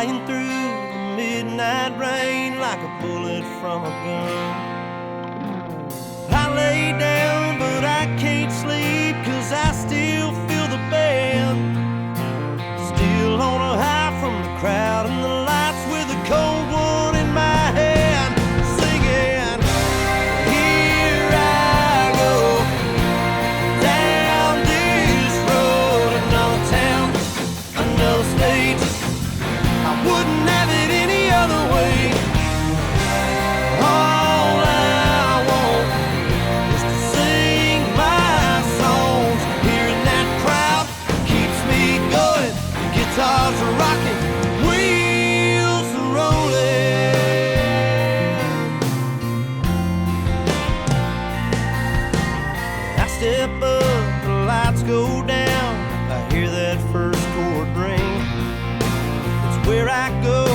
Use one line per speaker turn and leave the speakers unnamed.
flying through the midnight rain like a bullet from a gun. I lay down, but I can't sleep, 'cause I still feel the band. Still on a high from the crowd and the lights, with a cold one in my hand, singing, here I go, down this road, another town, another state. I wouldn't have it any other way. All I want is to sing my songs. Hearing that crowd keeps me going. Guitars are rocking, wheels are rolling. I step up, the lights go down. I hear that first chord ring. It's where I go